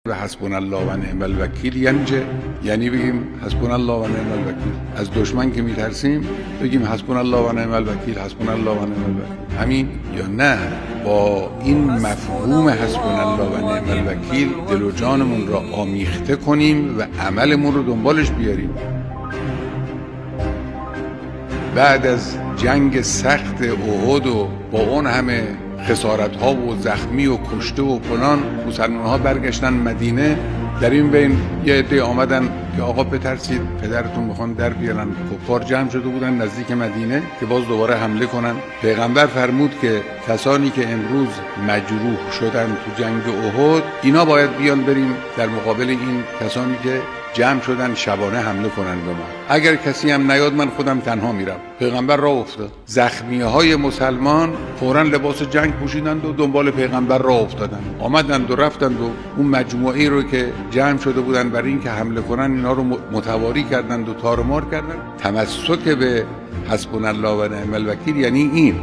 و حسبنا الله و نعم الوکیل یعنی چه؟ یعنی بگیم حسبنا الله و نعم الوکیل. از دشمن که میترسیم بگیم حسبنا الله و نعم الوکیل، حسبنا الله و نعم الوکیل. همین یا نه با این مفهوم حسبنا الله و نعم الوکیل دل و جانمون را آمیخته کنیم و عملمون رو دنبالش بیاریم. بعد از جنگ سخت احد و با اون همه خسارت ها و زخمی و کشته و فلان، مسلمان ها برگشتن مدینه. در این بین یه عده آمدن که آقا بترسید، پدرتون میخوان در بیارن. کفار جمع شده بودن نزدیک مدینه که باز دوباره حمله کنن. پیغمبر فرمود که کسانی که امروز مجروح شدن تو جنگ احد، اینا باید بیان بریم در مقابل این کسانی که جمع شدن شبانه حمله کنن به ما. اگر کسی هم نیاد من خودم تنها میرم. پیغمبر راه افتاد. زخمی های مسلمان فوراً لباس جنگ پوشیدند و دنبال پیغمبر راه افتادن. آمدند و رفتند و اون مجموعی رو که جمع شده بودن برای اینکه حمله کنن اینا رو متواری کردند و تارمار کردند. تمسک به حسبنا الله و نعم الوکیل یعنی این.